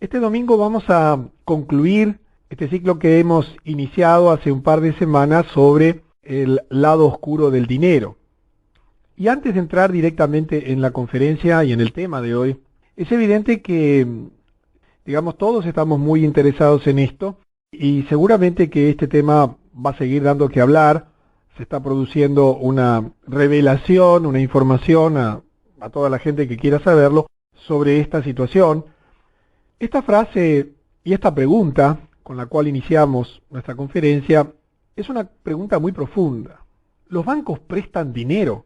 Este domingo vamos a concluir este ciclo que hemos iniciado hace un par de semanas sobre el lado oscuro del dinero. Y antes de entrar directamente en la conferencia y en el tema de hoy, es evidente que, digamos, todos estamos muy interesados en esto y seguramente que este tema va a seguir dando que hablar. Se está produciendo una revelación, una información a toda la gente que quiera saberlo sobre esta situación. Esta frase y esta pregunta con la cual iniciamos nuestra conferencia es una pregunta muy profunda. ¿Los bancos prestan dinero?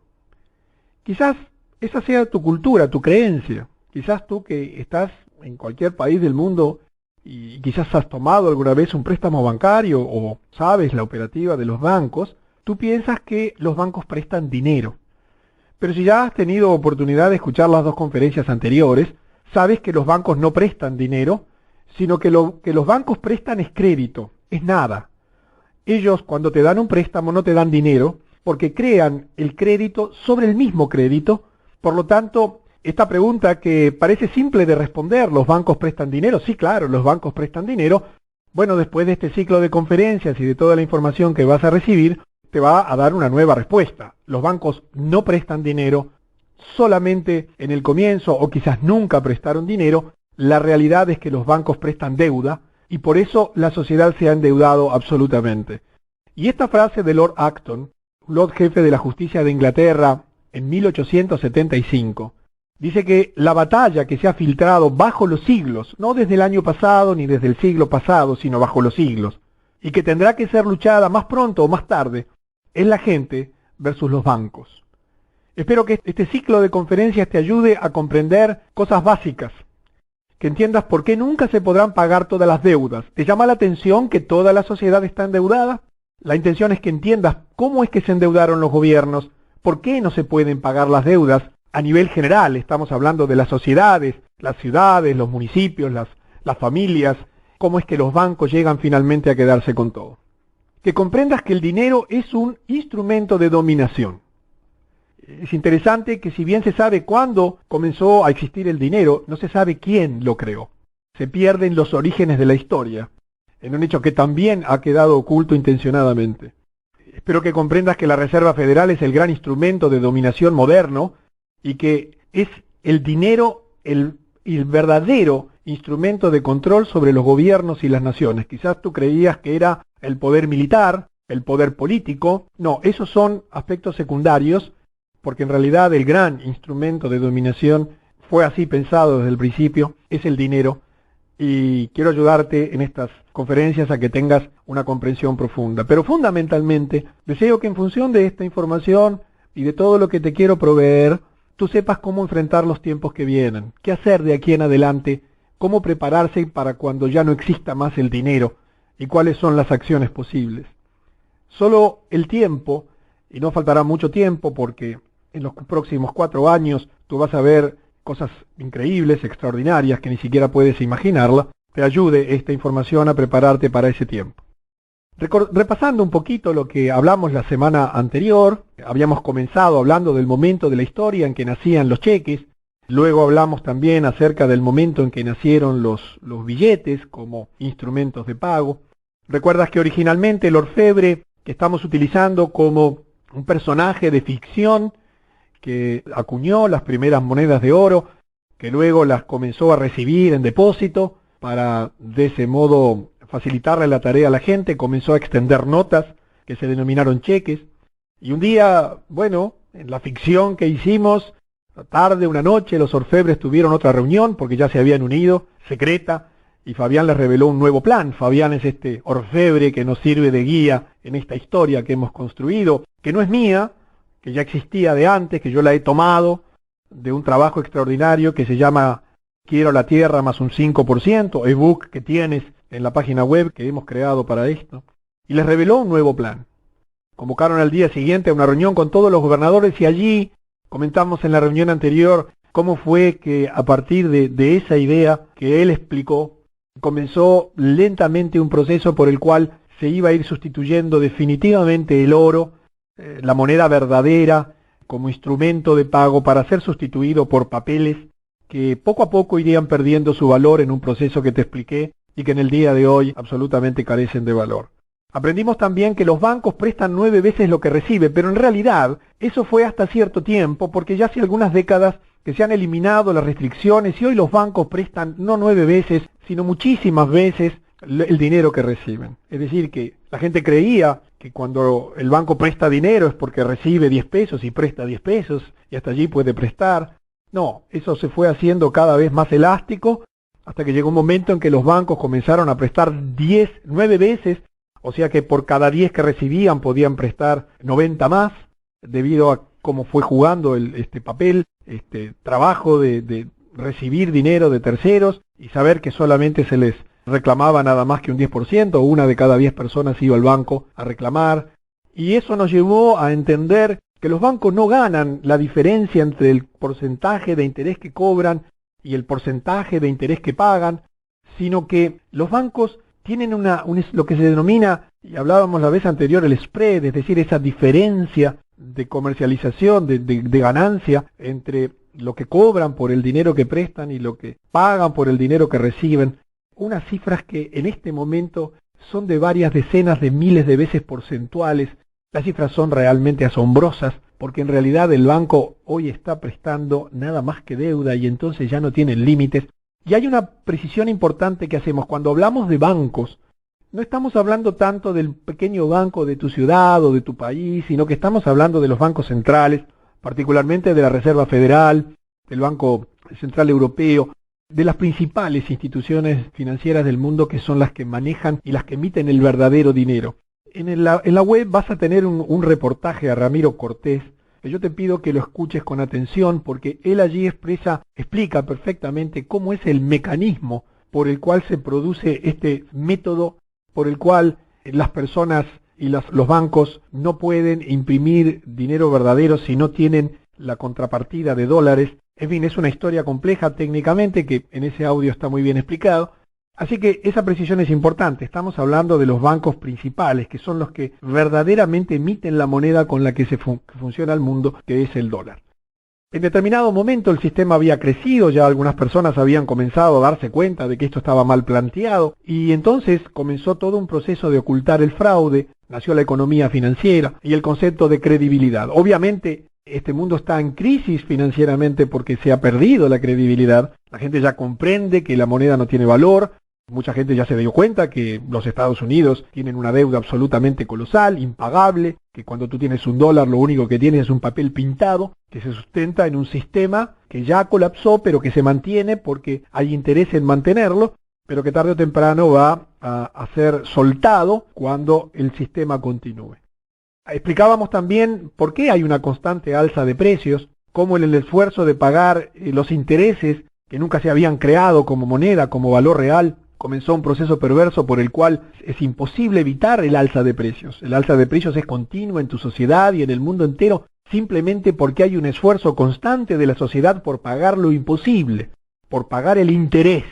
Quizás esa sea tu cultura, tu creencia. Quizás tú que estás en cualquier país del mundo y quizás has tomado alguna vez un préstamo bancario o sabes la operativa de los bancos, tú piensas que los bancos prestan dinero. Pero si ya has tenido oportunidad de escuchar las dos conferencias anteriores, sabes que los bancos no prestan dinero, sino que lo que los bancos prestan es crédito, es nada. Ellos cuando te dan un préstamo no te dan dinero, porque crean el crédito sobre el mismo crédito. Por lo tanto, esta pregunta que parece simple de responder, ¿los bancos prestan dinero? Sí, claro, los bancos prestan dinero. Bueno, después de este ciclo de conferencias y de toda la información que vas a recibir, te va a dar una nueva respuesta. Los bancos no prestan dinero, solamente en el comienzo o quizás nunca prestaron dinero. La realidad es que los bancos prestan deuda y por eso la sociedad se ha endeudado absolutamente. Y esta frase de Lord Acton, Lord Jefe de la Justicia de Inglaterra en 1875, dice que la batalla que se ha filtrado bajo los siglos, no desde el año pasado ni desde el siglo pasado, sino bajo los siglos, y que tendrá que ser luchada más pronto o más tarde, es la gente versus los bancos. Espero que este ciclo de conferencias te ayude a comprender cosas básicas, que entiendas por qué nunca se podrán pagar todas las deudas. ¿Te llama la atención que toda la sociedad está endeudada? La intención es que entiendas cómo es que se endeudaron los gobiernos, por qué no se pueden pagar las deudas a nivel general. Estamos hablando de las sociedades, las ciudades, los municipios, las familias, cómo es que los bancos llegan finalmente a quedarse con todo. Que comprendas que el dinero es un instrumento de dominación. Es interesante que si bien se sabe cuándo comenzó a existir el dinero, no se sabe quién lo creó. Se pierden los orígenes de la historia, en un hecho que también ha quedado oculto intencionadamente. Espero que comprendas que la Reserva Federal es el gran instrumento de dominación moderno y que es el dinero el verdadero instrumento de control sobre los gobiernos y las naciones. Quizás tú creías que era el poder militar, el poder político. No, esos son aspectos secundarios, porque en realidad el gran instrumento de dominación fue así pensado desde el principio, es el dinero, y quiero ayudarte en estas conferencias a que tengas una comprensión profunda. Pero fundamentalmente, deseo que en función de esta información y de todo lo que te quiero proveer, tú sepas cómo enfrentar los tiempos que vienen, qué hacer de aquí en adelante, cómo prepararse para cuando ya no exista más el dinero y cuáles son las acciones posibles. Solo el tiempo, y no faltará mucho tiempo porque en los próximos 4 años tú vas a ver cosas increíbles, extraordinarias, que ni siquiera puedes imaginarla, te ayude esta información a prepararte para ese tiempo. Repasando un poquito lo que hablamos la semana anterior, habíamos comenzado hablando del momento de la historia en que nacían los cheques, luego hablamos también acerca del momento en que nacieron los billetes como instrumentos de pago. Recuerdas que originalmente el orfebre, que estamos utilizando como un personaje de ficción, que acuñó las primeras monedas de oro, que luego las comenzó a recibir en depósito para de ese modo facilitarle la tarea a la gente, comenzó a extender notas que se denominaron cheques. Y un día, bueno, en la ficción que hicimos, tarde, una noche, los orfebres tuvieron otra reunión porque ya se habían unido, secreta, y Fabián les reveló un nuevo plan. Fabián es este orfebre que nos sirve de guía en esta historia que hemos construido, que no es mía, que ya existía de antes, que yo la he tomado de un trabajo extraordinario que se llama Quiero la Tierra más un 5%, ebook que tienes en la página web que hemos creado para esto, y les reveló un nuevo plan. Convocaron al día siguiente a una reunión con todos los gobernadores y allí comentamos en la reunión anterior cómo fue que a partir de esa idea que él explicó, comenzó lentamente un proceso por el cual se iba a ir sustituyendo definitivamente el oro, la moneda verdadera, como instrumento de pago para ser sustituido por papeles que poco a poco irían perdiendo su valor en un proceso que te expliqué y que en el día de hoy absolutamente carecen de valor. Aprendimos también que los bancos prestan 9 veces lo que reciben, pero en realidad eso fue hasta cierto tiempo, porque ya hace algunas décadas que se han eliminado las restricciones y hoy los bancos prestan no 9 veces, sino muchísimas veces el dinero que reciben. Es decir, que la gente creía que cuando el banco presta dinero es porque recibe 10 pesos y presta 10 pesos y hasta allí puede prestar. No, eso se fue haciendo cada vez más elástico hasta que llegó un momento en que los bancos comenzaron a prestar 9 veces, o sea que por cada 10 que recibían podían prestar 90 más, debido a cómo fue jugando este trabajo de recibir dinero de terceros y saber que solamente se les reclamaba nada más que un 10%, una de cada 10 personas iba al banco a reclamar, y eso nos llevó a entender que los bancos no ganan la diferencia entre el porcentaje de interés que cobran y el porcentaje de interés que pagan, sino que los bancos tienen lo que se denomina, y hablábamos la vez anterior, el spread, es decir, esa diferencia de comercialización, de ganancia entre lo que cobran por el dinero que prestan y lo que pagan por el dinero que reciben. Unas cifras que en este momento son de varias decenas de miles de veces porcentuales. Las cifras son realmente asombrosas, porque en realidad el banco hoy está prestando nada más que deuda y entonces ya no tienen límites. Y hay una precisión importante que hacemos. Cuando hablamos de bancos, no estamos hablando tanto del pequeño banco de tu ciudad o de tu país, sino que estamos hablando de los bancos centrales, particularmente de la Reserva Federal, del Banco Central Europeo, de las principales instituciones financieras del mundo, que son las que manejan y las que emiten el verdadero dinero. En la web vas a tener un reportaje a Ramiro Cortés, que yo te pido que lo escuches con atención, porque él allí explica perfectamente cómo es el mecanismo por el cual se produce este método, por el cual las personas y los bancos no pueden imprimir dinero verdadero si no tienen la contrapartida de dólares. En fin, es una historia compleja técnicamente que en ese audio está muy bien explicado. Así que esa precisión es importante. Estamos hablando de los bancos principales, que son los que verdaderamente emiten la moneda con la que funciona el mundo, que es el dólar. En determinado momento el sistema había crecido, ya algunas personas habían comenzado a darse cuenta de que esto estaba mal planteado, y entonces comenzó todo un proceso de ocultar el fraude, nació la economía financiera y el concepto de credibilidad. Obviamente, este mundo está en crisis financieramente porque se ha perdido la credibilidad. La gente ya comprende que la moneda no tiene valor. Mucha gente ya se dio cuenta que los Estados Unidos tienen una deuda absolutamente colosal, impagable, que cuando tú tienes un dólar lo único que tienes es un papel pintado, que se sustenta en un sistema que ya colapsó, pero que se mantiene porque hay interés en mantenerlo, pero que tarde o temprano va a ser soltado cuando el sistema continúe. Explicábamos también por qué hay una constante alza de precios, cómo en el esfuerzo de pagar los intereses que nunca se habían creado como moneda, como valor real, comenzó un proceso perverso por el cual es imposible evitar el alza de precios. El alza de precios es continua en tu sociedad y en el mundo entero, simplemente porque hay un esfuerzo constante de la sociedad por pagar lo imposible, por pagar el interés.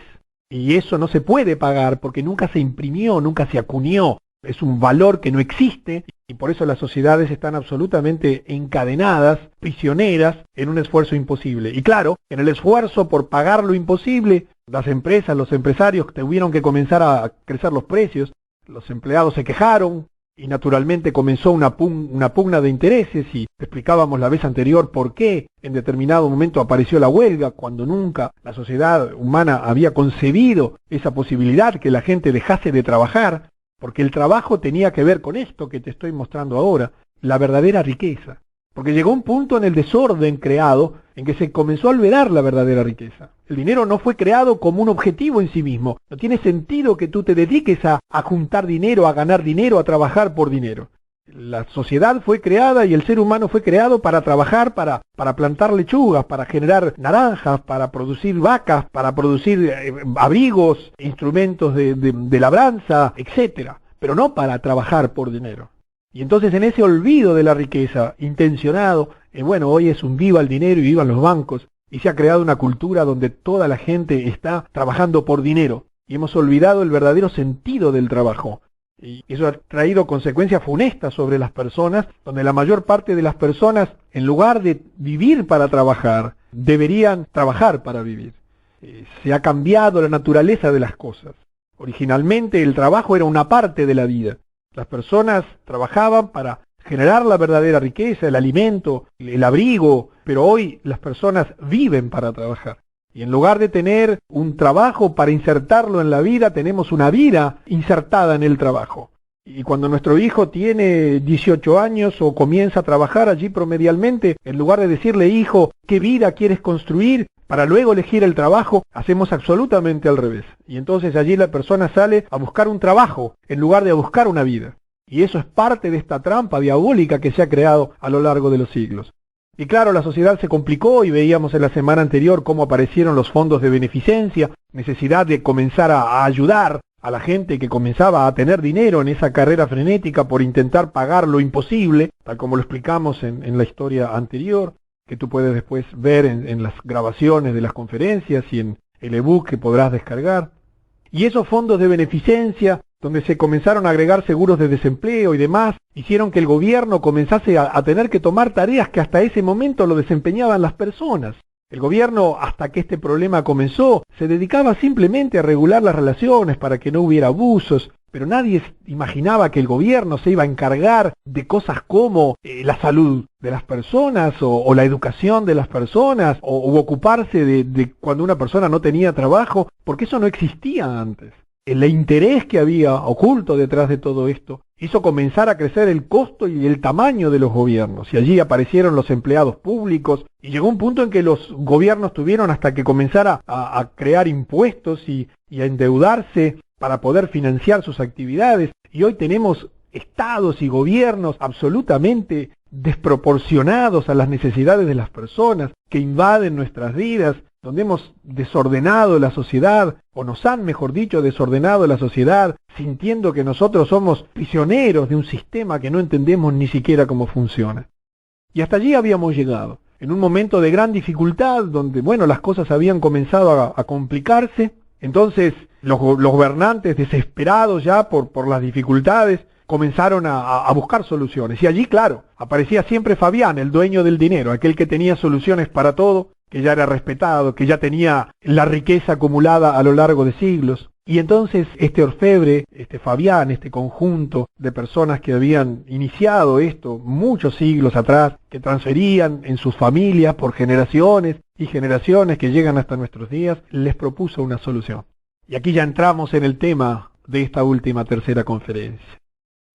Y eso no se puede pagar porque nunca se imprimió, nunca se acuñó. Es un valor que no existe y por eso las sociedades están absolutamente encadenadas, prisioneras, en un esfuerzo imposible. Y claro, en el esfuerzo por pagar lo imposible, las empresas, los empresarios tuvieron que comenzar a crecer los precios, los empleados se quejaron y naturalmente comenzó una pugna de intereses y explicábamos la vez anterior por qué en determinado momento apareció la huelga cuando nunca la sociedad humana había concebido esa posibilidad que la gente dejase de trabajar. Porque el trabajo tenía que ver con esto que te estoy mostrando ahora, la verdadera riqueza. Porque llegó un punto en el desorden creado en que se comenzó a olvidar la verdadera riqueza. El dinero no fue creado como un objetivo en sí mismo. No tiene sentido que tú te dediques a juntar dinero, a ganar dinero, a trabajar por dinero. La sociedad fue creada y el ser humano fue creado para trabajar, para plantar lechugas, para generar naranjas, para producir vacas, para producir abrigos, instrumentos de labranza, etcétera, pero no para trabajar por dinero. Y entonces en ese olvido de la riqueza intencionado, hoy es un viva el dinero y vivan los bancos, y se ha creado una cultura donde toda la gente está trabajando por dinero, y hemos olvidado el verdadero sentido del trabajo. Y eso ha traído consecuencias funestas sobre las personas, donde la mayor parte de las personas, en lugar de vivir para trabajar, deberían trabajar para vivir. Se ha cambiado la naturaleza de las cosas. Originalmente el trabajo era una parte de la vida. Las personas trabajaban para generar la verdadera riqueza, el alimento, el abrigo, pero hoy las personas viven para trabajar. Y en lugar de tener un trabajo para insertarlo en la vida, tenemos una vida insertada en el trabajo. Y cuando nuestro hijo tiene 18 años o comienza a trabajar allí promedialmente, en lugar de decirle, hijo, ¿qué vida quieres construir? Para luego elegir el trabajo, hacemos absolutamente al revés. Y entonces allí la persona sale a buscar un trabajo en lugar de a buscar una vida. Y eso es parte de esta trampa diabólica que se ha creado a lo largo de los siglos. Y claro, la sociedad se complicó y veíamos en la semana anterior cómo aparecieron los fondos de beneficencia, necesidad de comenzar a ayudar a la gente que comenzaba a tener dinero en esa carrera frenética por intentar pagar lo imposible, tal como lo explicamos en la historia anterior, que tú puedes después ver en las grabaciones de las conferencias y en el ebook que podrás descargar. Y esos fondos de beneficencia, donde se comenzaron a agregar seguros de desempleo y demás, hicieron que el gobierno comenzase a tener que tomar tareas que hasta ese momento lo desempeñaban las personas. El gobierno, hasta que este problema comenzó, se dedicaba simplemente a regular las relaciones para que no hubiera abusos, pero nadie imaginaba que el gobierno se iba a encargar de cosas como la salud de las personas o la educación de las personas o ocuparse de cuando una persona no tenía trabajo, porque eso no existía antes. El interés que había oculto detrás de todo esto hizo comenzar a crecer el costo y el tamaño de los gobiernos, y allí aparecieron los empleados públicos, y llegó un punto en que los gobiernos tuvieron hasta que comenzar a crear impuestos y a endeudarse para poder financiar sus actividades, y hoy tenemos estados y gobiernos absolutamente desproporcionados a las necesidades de las personas, que invaden nuestras vidas, donde hemos desordenado la sociedad, o nos han, mejor dicho, desordenado la sociedad, sintiendo que nosotros somos prisioneros de un sistema que no entendemos ni siquiera cómo funciona. Y hasta allí habíamos llegado, en un momento de gran dificultad, donde, bueno, las cosas habían comenzado a complicarse. Entonces los gobernantes, desesperados ya por las dificultades, comenzaron a buscar soluciones. Y allí, claro, aparecía siempre Fabián, el dueño del dinero, aquel que tenía soluciones para todo, que ya era respetado, que ya tenía la riqueza acumulada a lo largo de siglos. Y entonces este orfebre, este Fabián, este conjunto de personas que habían iniciado esto muchos siglos atrás, que transferían en sus familias por generaciones y generaciones que llegan hasta nuestros días, les propuso una solución. Y aquí ya entramos en el tema de esta última tercera conferencia.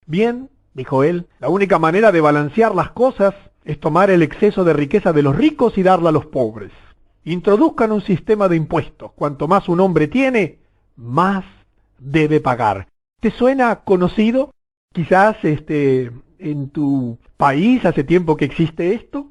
Bien, dijo él, la única manera de balancear las cosas es tomar el exceso de riqueza de los ricos y darla a los pobres. Introduzcan un sistema de impuestos. Cuanto más un hombre tiene, más debe pagar. ¿Te suena conocido? Quizás en tu país hace tiempo que existe esto.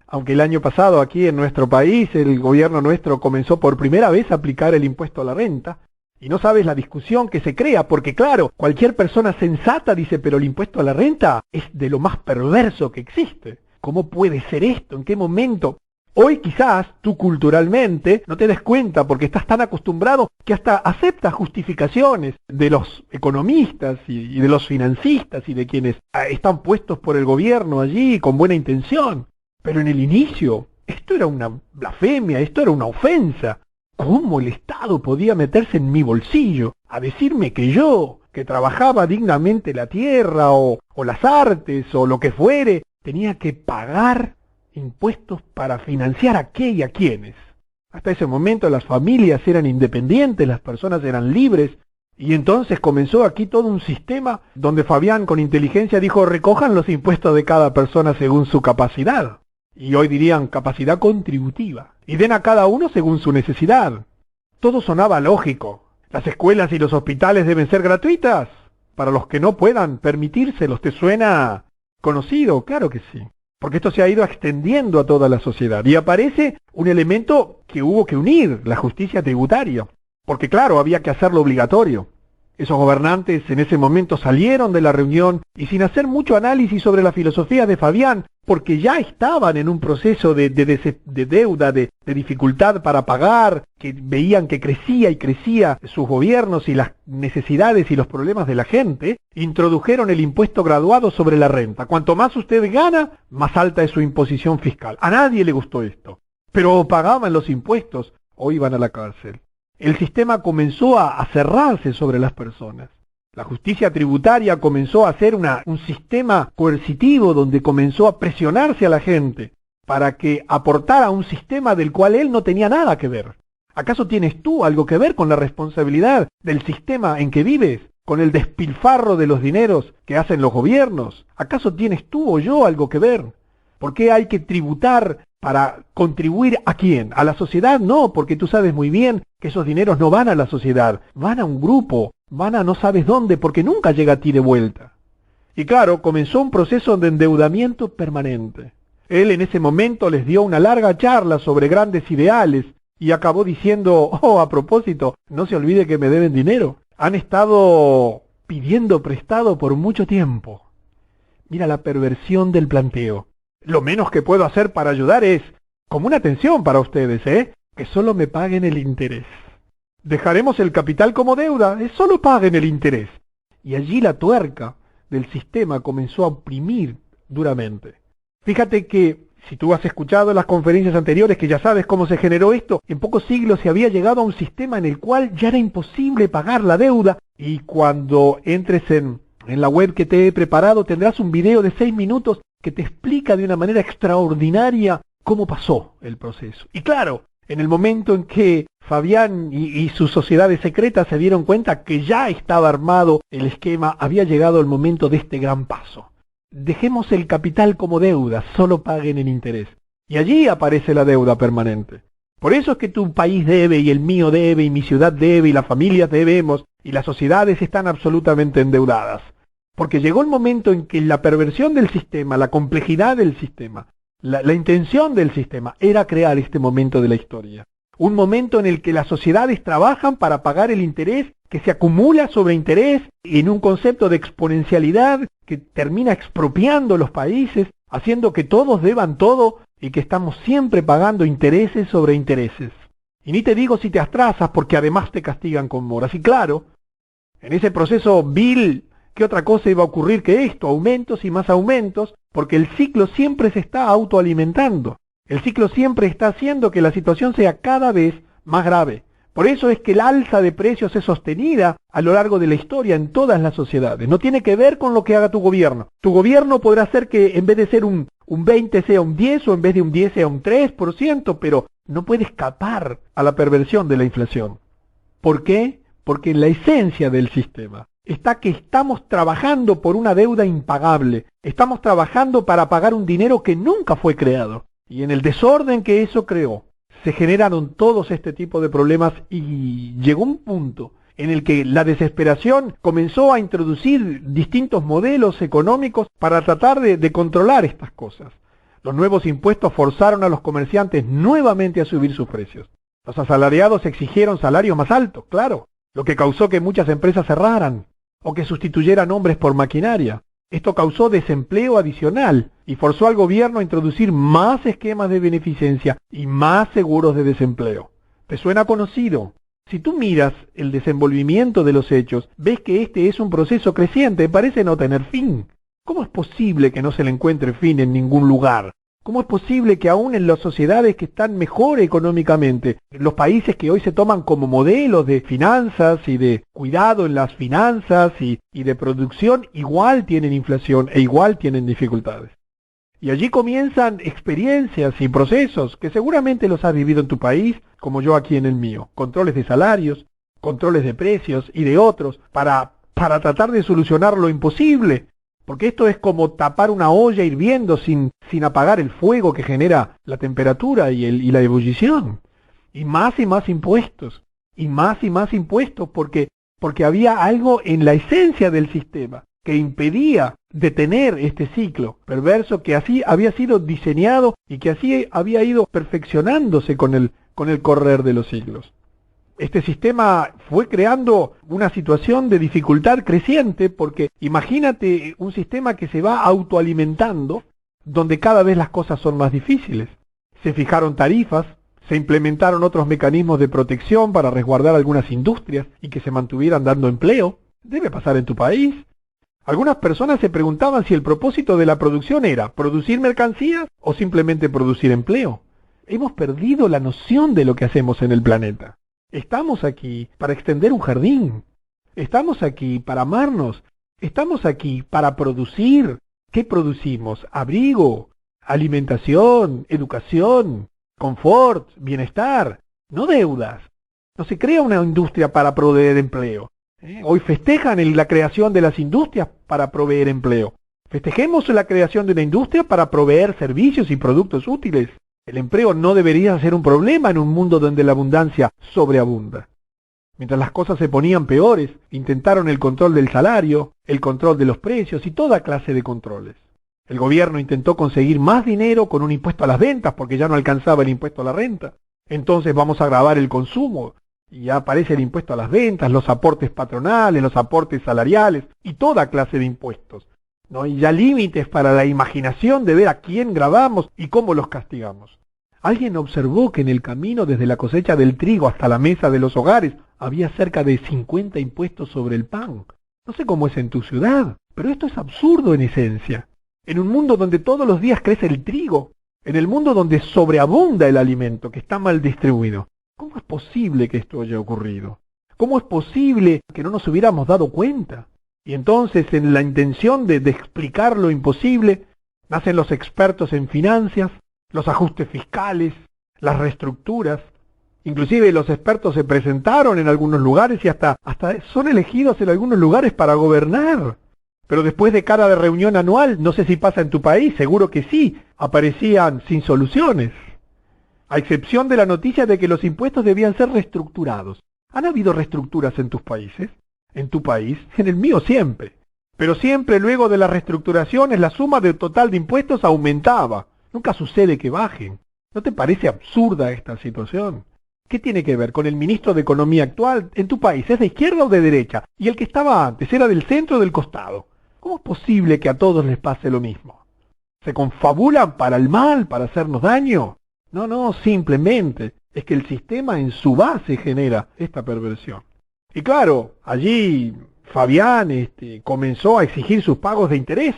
Aunque el año pasado aquí en nuestro país el gobierno nuestro comenzó por primera vez a aplicar el impuesto a la renta. Y no sabes la discusión que se crea, porque claro, cualquier persona sensata dice, pero el impuesto a la renta es de lo más perverso que existe. ¿Cómo puede ser esto? ¿En qué momento? Hoy quizás tú culturalmente no te des cuenta porque estás tan acostumbrado que hasta aceptas justificaciones de los economistas y de los financistas y de quienes están puestos por el gobierno allí con buena intención. Pero en el inicio, esto era una blasfemia, esto era una ofensa. ¿Cómo el Estado podía meterse en mi bolsillo a decirme que yo, que trabajaba dignamente la tierra o las artes o lo que fuere, tenía que pagar impuestos para financiar a qué y a quiénes? Hasta ese momento las familias eran independientes, las personas eran libres, y entonces comenzó aquí todo un sistema donde Fabián con inteligencia dijo, recojan los impuestos de cada persona según su capacidad. Y hoy dirían capacidad contributiva, y den a cada uno según su necesidad. Todo sonaba lógico. Las escuelas y los hospitales deben ser gratuitas para los que no puedan permitírselos. ¿Te suena conocido? Claro que sí, porque esto se ha ido extendiendo a toda la sociedad. Y aparece un elemento que hubo que unir, la justicia tributaria, porque claro, había que hacerlo obligatorio. Esos gobernantes en ese momento salieron de la reunión y sin hacer mucho análisis sobre la filosofía de Fabián, porque ya estaban en un proceso de deuda, de dificultad para pagar, que veían que crecía y crecía sus gobiernos y las necesidades y los problemas de la gente, introdujeron el impuesto graduado sobre la renta. Cuanto más usted gana, más alta es su imposición fiscal. A nadie le gustó esto. pero o pagaban los impuestos o iban a la cárcel. El sistema comenzó a cerrarse sobre las personas. La justicia tributaria comenzó a ser un sistema coercitivo donde comenzó a presionarse a la gente para que aportara a un sistema del cual él no tenía nada que ver. ¿Acaso tienes tú algo que ver con la responsabilidad del sistema en que vives? ¿Con el despilfarro de los dineros que hacen los gobiernos? ¿Acaso tienes tú o yo algo que ver? ¿Por qué hay que tributar para contribuir a quién? ¿A la sociedad? No, porque tú sabes muy bien que esos dineros no van a la sociedad, van a un grupo, van a no sabes dónde, porque nunca llega a ti de vuelta. Y claro, comenzó un proceso de endeudamiento permanente. Él en ese momento les dio una larga charla sobre grandes ideales y acabó diciendo, oh, a propósito, no se olvide que me deben dinero. Han estado pidiendo prestado por mucho tiempo. Mira la perversión del planteo. Lo menos que puedo hacer para ayudar es, como una atención para ustedes, que solo me paguen el interés. Dejaremos el capital como deuda, solo paguen el interés. Y allí la tuerca del sistema comenzó a oprimir duramente. Fíjate que, si tú has escuchado en las conferencias anteriores que ya sabes cómo se generó esto, en pocos siglos se había llegado a un sistema en el cual ya era imposible pagar la deuda, y cuando entres en la web que te he preparado tendrás un video de 6 minutos que te explica de una manera extraordinaria cómo pasó el proceso. Y claro, en el momento en que Fabián y sus sociedades secretas se dieron cuenta que ya estaba armado el esquema, había llegado el momento de este gran paso. Dejemos el capital como deuda, solo paguen el interés. Y allí aparece la deuda permanente. Por eso es que tu país debe, y el mío debe, y mi ciudad debe, y las familias debemos, y las sociedades están absolutamente endeudadas. Porque llegó el momento en que la perversión del sistema, la complejidad del sistema, la intención del sistema era crear este momento de la historia. Un momento en el que las sociedades trabajan para pagar el interés que se acumula sobre interés en un concepto de exponencialidad que termina expropiando los países, haciendo que todos deban todo y que estamos siempre pagando intereses sobre intereses. Y ni te digo si te atrasas porque además te castigan con moras. Y claro, en ese proceso vil, ¿qué otra cosa iba a ocurrir que esto? Aumentos y más aumentos, porque el ciclo siempre se está autoalimentando. El ciclo siempre está haciendo que la situación sea cada vez más grave. Por eso es que el alza de precios es sostenida a lo largo de la historia en todas las sociedades. No tiene que ver con lo que haga tu gobierno. Tu gobierno podrá hacer que en vez de ser un 20 sea un 10 o en vez de un 10 sea un 3%, pero no puede escapar a la perversión de la inflación. ¿Por qué? Porque en la esencia del sistema está que estamos trabajando por una deuda impagable. Estamos trabajando para pagar un dinero que nunca fue creado. Y en el desorden que eso creó, se generaron todos este tipo de problemas y llegó un punto en el que la desesperación comenzó a introducir distintos modelos económicos para tratar de controlar estas cosas. Los nuevos impuestos forzaron a los comerciantes nuevamente a subir sus precios. Los asalariados exigieron salarios más altos, claro, lo que causó que muchas empresas cerraran o que sustituyeran hombres por maquinaria. Esto causó desempleo adicional y forzó al gobierno a introducir más esquemas de beneficencia y más seguros de desempleo. ¿Te suena conocido? Si tú miras el desenvolvimiento de los hechos, ves que este es un proceso creciente, parece no tener fin. ¿Cómo es posible que no se le encuentre fin en ningún lugar? ¿Cómo es posible que aún en las sociedades que están mejor económicamente, los países que hoy se toman como modelos de finanzas y de cuidado en las finanzas y de producción, igual tienen inflación e igual tienen dificultades? Y allí comienzan experiencias y procesos que seguramente los has vivido en tu país, como yo aquí en el mío. Controles de salarios, controles de precios y de otros para tratar de solucionar lo imposible. Porque esto es como tapar una olla hirviendo sin apagar el fuego que genera la temperatura y la ebullición. Y más impuestos. Y más impuestos porque había algo en la esencia del sistema que impedía detener este ciclo perverso que así había sido diseñado y que así había ido perfeccionándose con el correr de los siglos. Este sistema fue creando una situación de dificultad creciente porque imagínate un sistema que se va autoalimentando donde cada vez las cosas son más difíciles. Se fijaron tarifas, se implementaron otros mecanismos de protección para resguardar algunas industrias y que se mantuvieran dando empleo. Debe pasar en tu país. Algunas personas se preguntaban si el propósito de la producción era producir mercancías o simplemente producir empleo. Hemos perdido la noción de lo que hacemos en el planeta. Estamos aquí para extender un jardín. Estamos aquí para amarnos. Estamos aquí para producir. ¿Qué producimos? Abrigo, alimentación, educación, confort, bienestar, no deudas. No se crea una industria para proveer empleo. Hoy festejan la creación de las industrias para proveer empleo. Festejemos la creación de una industria para proveer servicios y productos útiles. El empleo no debería ser un problema en un mundo donde la abundancia sobreabunda. Mientras las cosas se ponían peores, intentaron el control del salario, el control de los precios y toda clase de controles. El gobierno intentó conseguir más dinero con un impuesto a las ventas porque ya no alcanzaba el impuesto a la renta. Entonces vamos a gravar el consumo y ya aparece el impuesto a las ventas, los aportes patronales, los aportes salariales y toda clase de impuestos. No hay ya límites para la imaginación de ver a quién gravamos y cómo los castigamos. Alguien observó que en el camino desde la cosecha del trigo hasta la mesa de los hogares había cerca de 50 impuestos sobre el pan. No sé cómo es en tu ciudad, pero esto es absurdo en esencia. En un mundo donde todos los días crece el trigo, en el mundo donde sobreabunda el alimento que está mal distribuido, ¿cómo es posible que esto haya ocurrido? ¿Cómo es posible que no nos hubiéramos dado cuenta? Y entonces, en la intención de explicar lo imposible, nacen los expertos en finanzas, los ajustes fiscales, las reestructuras. Inclusive los expertos se presentaron en algunos lugares y hasta son elegidos en algunos lugares para gobernar. Pero después de cada reunión anual, no sé si pasa en tu país, seguro que sí, aparecían sin soluciones. A excepción de la noticia de que los impuestos debían ser reestructurados. ¿Han habido reestructuras en tus países? En tu país, en el mío siempre. Pero siempre luego de las reestructuraciones la suma del total de impuestos aumentaba. Nunca sucede que bajen. ¿No te parece absurda esta situación? ¿Qué tiene que ver con el ministro de Economía actual? En tu país, ¿es de izquierda o de derecha? Y el que estaba antes, ¿era del centro o del costado? ¿Cómo es posible que a todos les pase lo mismo? ¿Se confabulan para el mal, para hacernos daño? No, simplemente es que el sistema en su base genera esta perversión. Y claro, allí Fabián comenzó a exigir sus pagos de interés,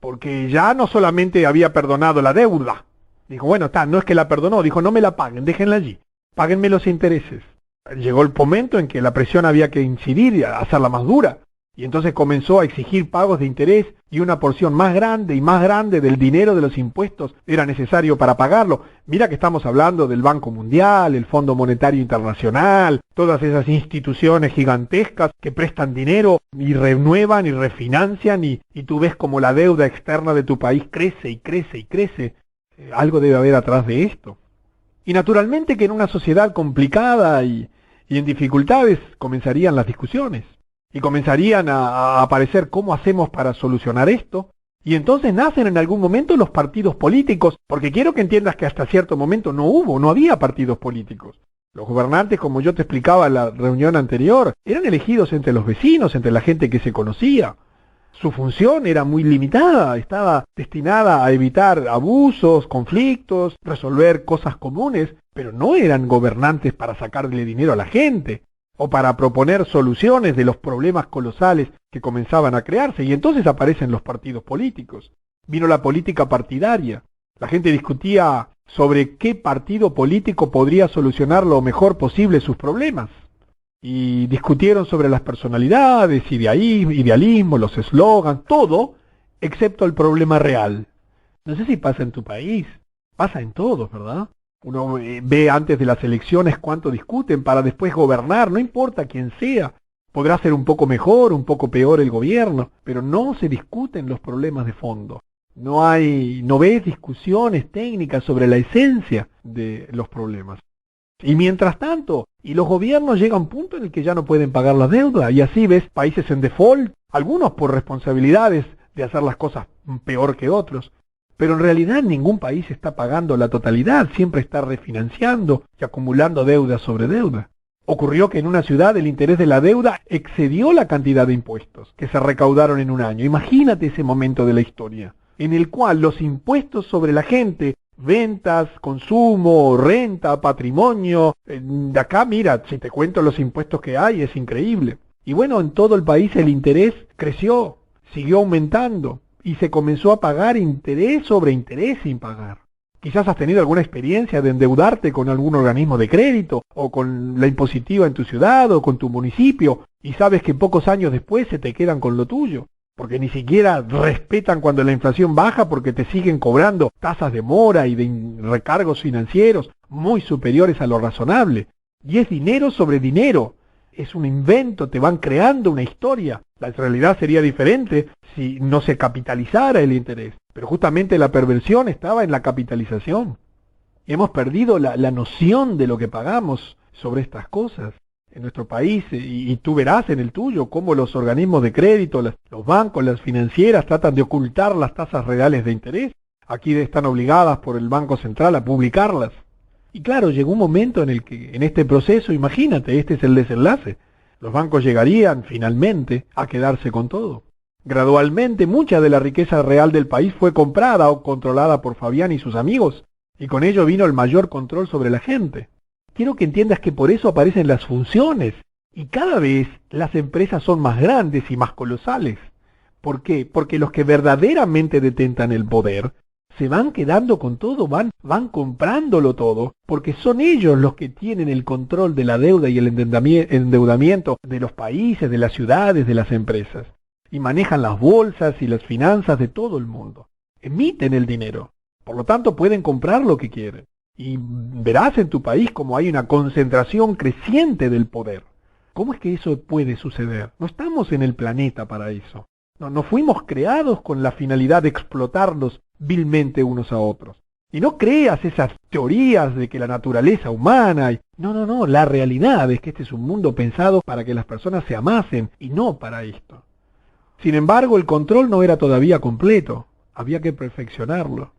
porque ya no solamente había perdonado la deuda. Dijo, bueno, no es que la perdonó, dijo, no me la paguen, déjenla allí, páguenme los intereses. Llegó el momento en que la presión había que incidir y hacerla más dura. Y entonces comenzó a exigir pagos de interés y una porción más grande y más grande del dinero de los impuestos era necesario para pagarlo. Mira que estamos hablando del Banco Mundial, el Fondo Monetario Internacional, todas esas instituciones gigantescas que prestan dinero y renuevan y refinancian y tú ves como la deuda externa de tu país crece y crece y crece. Algo debe haber atrás de esto. Y naturalmente que en una sociedad complicada y en dificultades comenzarían las discusiones. Y comenzarían a aparecer cómo hacemos para solucionar esto. Y entonces nacen en algún momento los partidos políticos, porque quiero que entiendas que hasta cierto momento no había partidos políticos. Los gobernantes, como yo te explicaba en la reunión anterior, eran elegidos entre los vecinos, entre la gente que se conocía. Su función era muy limitada, estaba destinada a evitar abusos, conflictos, resolver cosas comunes, pero no eran gobernantes para sacarle dinero a la gente o para proponer soluciones de los problemas colosales que comenzaban a crearse, y entonces aparecen los partidos políticos. Vino la política partidaria. La gente discutía sobre qué partido político podría solucionar lo mejor posible sus problemas. Y discutieron sobre las personalidades, idealismo, los eslogans, todo, excepto el problema real. No sé si pasa en tu país, pasa en todos, ¿verdad? Uno ve antes de las elecciones cuánto discuten para después gobernar, no importa quién sea. Podrá ser un poco mejor, un poco peor el gobierno, pero no se discuten los problemas de fondo. No ves discusiones técnicas sobre la esencia de los problemas. Y mientras tanto, los gobiernos llegan a un punto en el que ya no pueden pagar la deuda, y así ves países en default, algunos por responsabilidades de hacer las cosas peor que otros. Pero en realidad ningún país está pagando la totalidad, siempre está refinanciando y acumulando deuda sobre deuda. Ocurrió que en una ciudad el interés de la deuda excedió la cantidad de impuestos que se recaudaron en un año. Imagínate ese momento de la historia, en el cual los impuestos sobre la gente, ventas, consumo, renta, patrimonio, de acá mira, si te cuento los impuestos que hay, es increíble. Y bueno, en todo el país el interés creció, siguió aumentando. Y se comenzó a pagar interés sobre interés sin pagar. Quizás has tenido alguna experiencia de endeudarte con algún organismo de crédito, o con la impositiva en tu ciudad, o con tu municipio, y sabes que pocos años después se te quedan con lo tuyo, porque ni siquiera respetan cuando la inflación baja, porque te siguen cobrando tasas de mora y de recargos financieros muy superiores a lo razonable. Y es dinero sobre dinero. Es un invento, te van creando una historia. La realidad sería diferente si no se capitalizara el interés. Pero justamente la perversión estaba en la capitalización. Hemos perdido la noción de lo que pagamos sobre estas cosas en nuestro país, y tú verás en el tuyo cómo los organismos de crédito, los bancos, las financieras tratan de ocultar las tasas reales de interés. Aquí están obligadas por el Banco Central a publicarlas. Y claro, llegó un momento en el que, en este proceso, imagínate, este es el desenlace. Los bancos llegarían, finalmente, a quedarse con todo. Gradualmente, mucha de la riqueza real del país fue comprada o controlada por Fabián y sus amigos, y con ello vino el mayor control sobre la gente. Quiero que entiendas que por eso aparecen las fusiones, y cada vez las empresas son más grandes y más colosales. ¿Por qué? Porque los que verdaderamente detentan el poder se van quedando con todo, van comprándolo todo, porque son ellos los que tienen el control de la deuda y el endeudamiento de los países, de las ciudades, de las empresas, y manejan las bolsas y las finanzas de todo el mundo. Emiten el dinero, por lo tanto pueden comprar lo que quieren. Y verás en tu país cómo hay una concentración creciente del poder. ¿Cómo es que eso puede suceder? No estamos en el planeta para eso. No fuimos creados con la finalidad de explotarnos vilmente unos a otros. Y no creas esas teorías de que la naturaleza humana... No, la realidad es que este es un mundo pensado para que las personas se amasen, y no para esto. Sin embargo, el control no era todavía completo. Había que perfeccionarlo.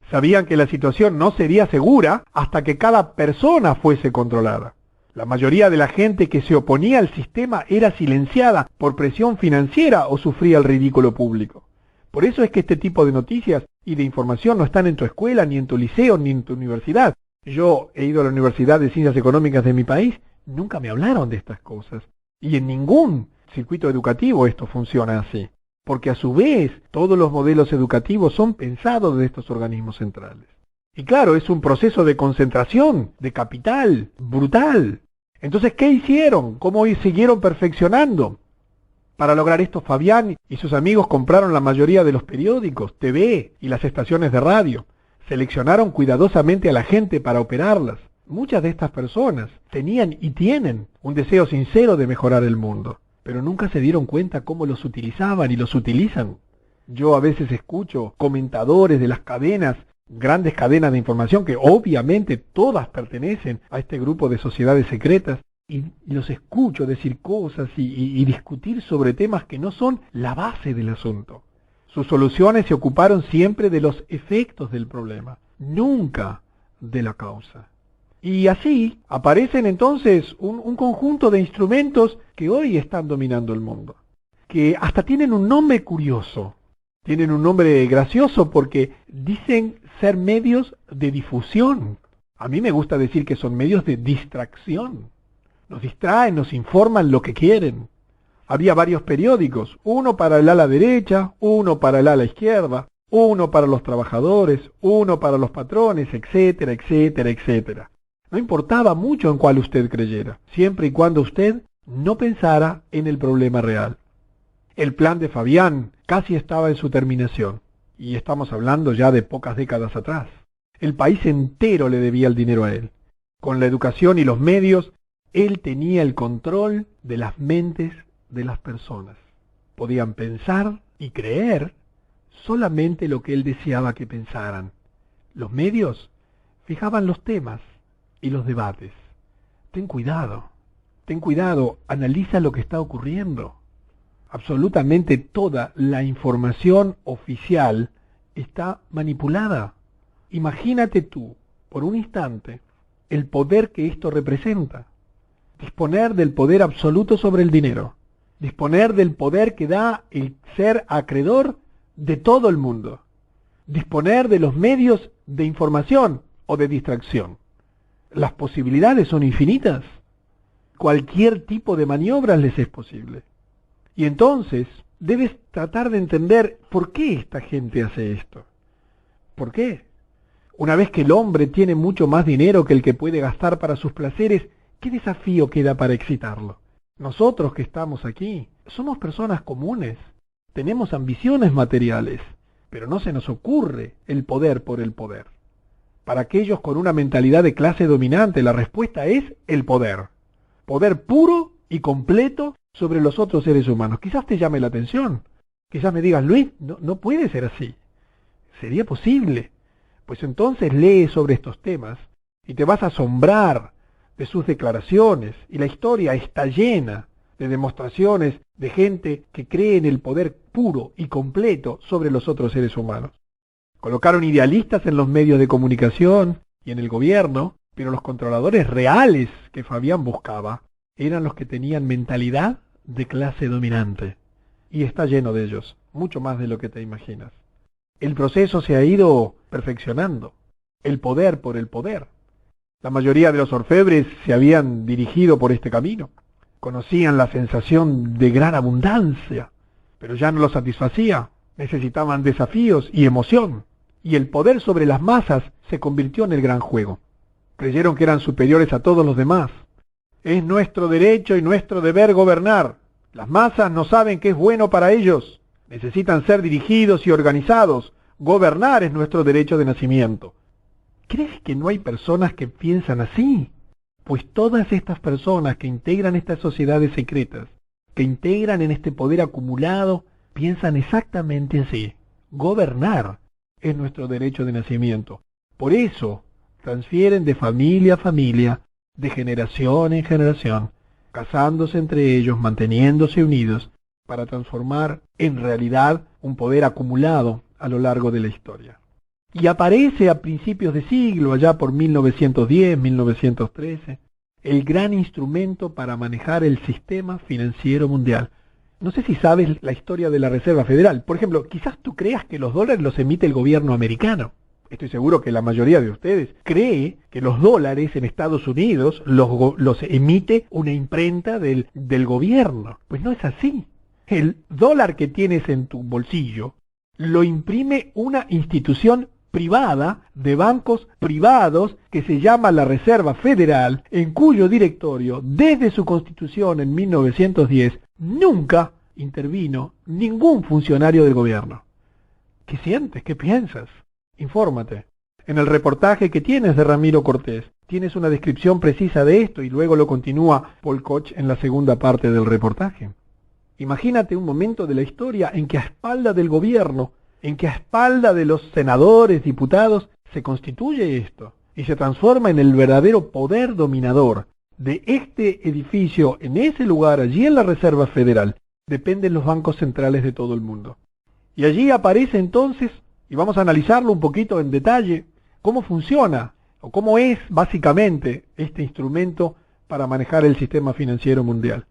Sabían que la situación no sería segura hasta que cada persona fuese controlada. La mayoría de la gente que se oponía al sistema era silenciada por presión financiera o sufría el ridículo público. Por eso es que este tipo de noticias y de información no están en tu escuela, ni en tu liceo, ni en tu universidad. Yo he ido a la Universidad de Ciencias Económicas de mi país, nunca me hablaron de estas cosas. Y en ningún circuito educativo esto funciona así. Porque a su vez todos los modelos educativos son pensados de estos organismos centrales. Y claro, es un proceso de concentración, de capital, brutal. Entonces, ¿qué hicieron? ¿Cómo siguieron perfeccionando? Para lograr esto, Fabián y sus amigos compraron la mayoría de los periódicos, TV y las estaciones de radio. Seleccionaron cuidadosamente a la gente para operarlas. Muchas de estas personas tenían y tienen un deseo sincero de mejorar el mundo, pero nunca se dieron cuenta cómo los utilizaban y los utilizan. Yo a veces escucho comentadores de las cadenas, grandes cadenas de información, que obviamente todas pertenecen a este grupo de sociedades secretas, y los escucho decir cosas y discutir sobre temas que no son la base del asunto. Sus soluciones se ocuparon siempre de los efectos del problema, nunca de la causa. Y así aparecen entonces un conjunto de instrumentos que hoy están dominando el mundo, que hasta tienen un nombre curioso, tienen un nombre gracioso porque dicen ser medios de difusión. A mí me gusta decir que son medios de distracción. Nos distraen, nos informan lo que quieren. Había varios periódicos, uno para el ala derecha, uno para el ala izquierda, uno para los trabajadores, uno para los patrones, etcétera, etcétera, etcétera. No importaba mucho en cuál usted creyera, siempre y cuando usted no pensara en el problema real. El plan de Fabián casi estaba en su terminación, y estamos hablando ya de pocas décadas atrás. El país entero le debía el dinero a él. Con la educación y los medios, él tenía el control de las mentes de las personas. Podían pensar y creer solamente lo que él deseaba que pensaran. Los medios fijaban los temas y los debates. Ten cuidado, analiza lo que está ocurriendo. Absolutamente toda la información oficial está manipulada. Imagínate tú, por un instante, el poder que esto representa. Disponer del poder absoluto sobre el dinero. Disponer del poder que da el ser acreedor de todo el mundo. Disponer de los medios de información o de distracción. Las posibilidades son infinitas. Cualquier tipo de maniobras les es posible. Y entonces debes tratar de entender por qué esta gente hace esto. ¿Por qué? Una vez que el hombre tiene mucho más dinero que el que puede gastar para sus placeres, ¿qué desafío queda para excitarlo? Nosotros que estamos aquí, somos personas comunes, tenemos ambiciones materiales, pero no se nos ocurre el poder por el poder. Para aquellos con una mentalidad de clase dominante, la respuesta es el poder. Poder puro y completo sobre los otros seres humanos. Quizás te llame la atención. Quizás me digas, Luis, no puede ser así. ¿Sería posible? Pues entonces lee sobre estos temas y te vas a asombrar de sus declaraciones. Y la historia está llena de demostraciones de gente que cree en el poder puro y completo sobre los otros seres humanos. Colocaron idealistas en los medios de comunicación y en el gobierno, pero los controladores reales que Fabián buscaba eran los que tenían mentalidad de clase dominante. Y está lleno de ellos, mucho más de lo que te imaginas. El proceso se ha ido perfeccionando, el poder por el poder. La mayoría de los orfebres se habían dirigido por este camino. Conocían la sensación de gran abundancia, pero ya no los satisfacía. Necesitaban desafíos y emoción, y el poder sobre las masas se convirtió en el gran juego. Creyeron que eran superiores a todos los demás. Es nuestro derecho y nuestro deber gobernar. Las masas no saben qué es bueno para ellos. Necesitan ser dirigidos y organizados. Gobernar es nuestro derecho de nacimiento. ¿Crees que no hay personas que piensan así? Pues todas estas personas que integran estas sociedades secretas, que integran en este poder acumulado, piensan exactamente así. Gobernar es nuestro derecho de nacimiento. Por eso transfieren de familia a familia, de generación en generación, casándose entre ellos, manteniéndose unidos, para transformar en realidad un poder acumulado a lo largo de la historia. Y aparece a principios de siglo, allá por 1910, 1913, el gran instrumento para manejar el sistema financiero mundial. No sé si sabes la historia de la Reserva Federal. Por ejemplo, quizás tú creas que los dólares los emite el gobierno americano. Estoy seguro que la mayoría de ustedes cree que los dólares en Estados Unidos los emite una imprenta del gobierno. Pues no es así. El dólar que tienes en tu bolsillo lo imprime una institución privada de bancos privados que se llama la Reserva Federal, en cuyo directorio, desde su constitución en 1910, nunca intervino ningún funcionario del gobierno. ¿Qué sientes? ¿Qué piensas? Infórmate. En el reportaje que tienes de Ramiro Cortés, tienes una descripción precisa de esto y luego lo continúa Paul Koch en la segunda parte del reportaje. Imagínate un momento de la historia en que a espalda del gobierno, en que a espalda de los senadores, diputados, se constituye esto y se transforma en el verdadero poder dominador de este edificio, en ese lugar, allí en la Reserva Federal, dependen los bancos centrales de todo el mundo. Y allí aparece entonces, y vamos a analizarlo un poquito en detalle, cómo funciona, o cómo es básicamente este instrumento para manejar el sistema financiero mundial.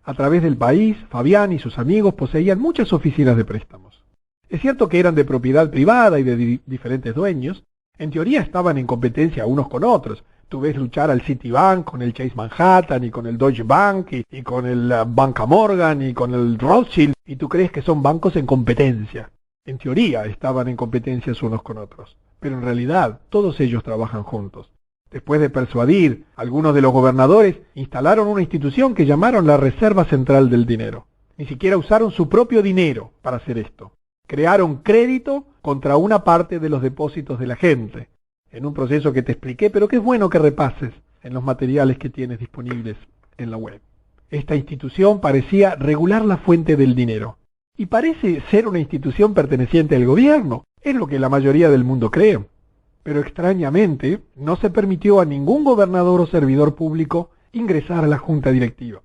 A través del país, Fabián y sus amigos poseían muchas oficinas de préstamos. Es cierto que eran de propiedad privada y de diferentes dueños. En teoría estaban en competencia unos con otros. Tú ves luchar al Citibank con el Chase Manhattan y con el Deutsche Bank y con el Banca Morgan y con el Rothschild, y tú crees que son bancos en competencia. En teoría estaban en competencias unos con otros, pero en realidad todos ellos trabajan juntos. Después de persuadir a algunos de los gobernadores, instalaron una institución que llamaron la Reserva Central del Dinero. Ni siquiera usaron su propio dinero para hacer esto. Crearon crédito contra una parte de los depósitos de la gente, en un proceso que te expliqué, pero que es bueno que repases en los materiales que tienes disponibles en la web. Esta institución parecía regular la fuente del dinero, y parece ser una institución perteneciente al gobierno, es lo que la mayoría del mundo cree. Pero extrañamente, no se permitió a ningún gobernador o servidor público ingresar a la junta directiva.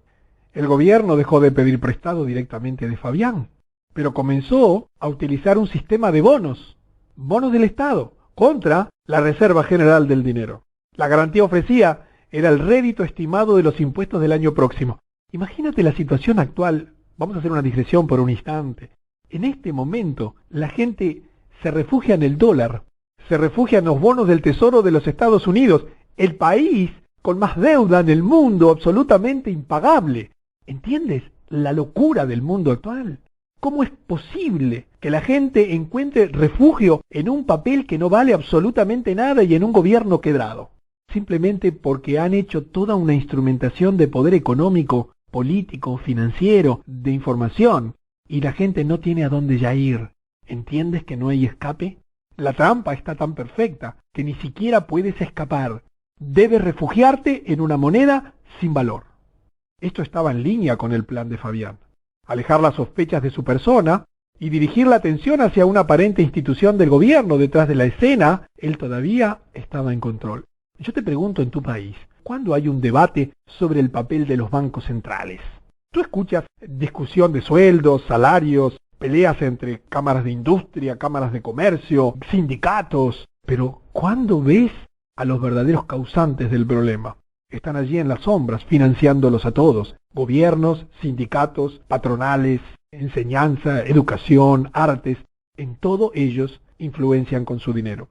El gobierno dejó de pedir prestado directamente de Fabián, pero comenzó a utilizar un sistema de bonos del Estado, contra la Reserva General del Dinero. La garantía ofrecida era el rédito estimado de los impuestos del año próximo. Imagínate la situación actual. Vamos a hacer una digresión por un instante. En este momento, la gente se refugia en el dólar, se refugia en los bonos del Tesoro de los Estados Unidos, el país con más deuda en el mundo, absolutamente impagable. ¿Entiendes la locura del mundo actual? ¿Cómo es posible que la gente encuentre refugio en un papel que no vale absolutamente nada y en un gobierno quebrado? Simplemente porque han hecho toda una instrumentación de poder económico, político, financiero, de información, y la gente no tiene a dónde ya ir. ¿Entiendes que no hay escape? La trampa está tan perfecta que ni siquiera puedes escapar. Debes refugiarte en una moneda sin valor. Esto estaba en línea con el plan de Fabián. Alejar las sospechas de su persona y dirigir la atención hacia una aparente institución del gobierno detrás de la escena. Él todavía estaba en control. Yo te pregunto, en tu país, ¿cuándo hay un debate sobre el papel de los bancos centrales? Tú escuchas discusión de sueldos, salarios, peleas entre cámaras de industria, cámaras de comercio, sindicatos, pero ¿cuándo ves a los verdaderos causantes del problema? Están allí en las sombras, financiándolos a todos. Gobiernos, sindicatos, patronales, enseñanza, educación, artes, en todo ellos influencian con su dinero.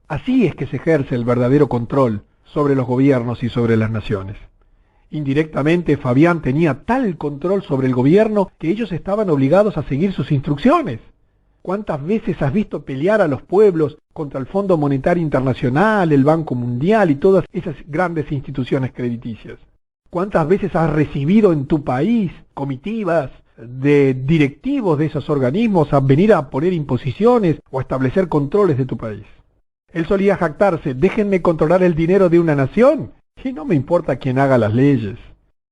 Así es que se ejerce el verdadero control sobre los gobiernos y sobre las naciones. Indirectamente, Fabián tenía tal control sobre el gobierno que ellos estaban obligados a seguir sus instrucciones. ¿Cuántas veces has visto pelear a los pueblos contra el Fondo Monetario Internacional, el Banco Mundial y todas esas grandes instituciones crediticias? ¿Cuántas veces has recibido en tu país comitivas de directivos de esos organismos a venir a poner imposiciones o a establecer controles de tu país? Él solía jactarse: déjenme controlar el dinero de una nación y no me importa quién haga las leyes.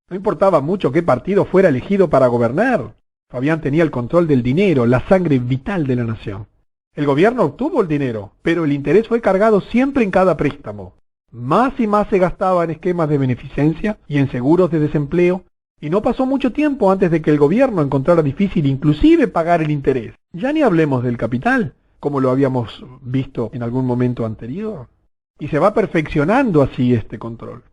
No importaba mucho qué partido fuera elegido para gobernar. Fabián tenía el control del dinero, la sangre vital de la nación. El gobierno obtuvo el dinero, pero el interés fue cargado siempre en cada préstamo. Más y más se gastaba en esquemas de beneficencia y en seguros de desempleo, y no pasó mucho tiempo antes de que el gobierno encontrara difícil inclusive pagar el interés. Ya ni hablemos del capital, como lo habíamos visto en algún momento anterior. Y se va perfeccionando así este control.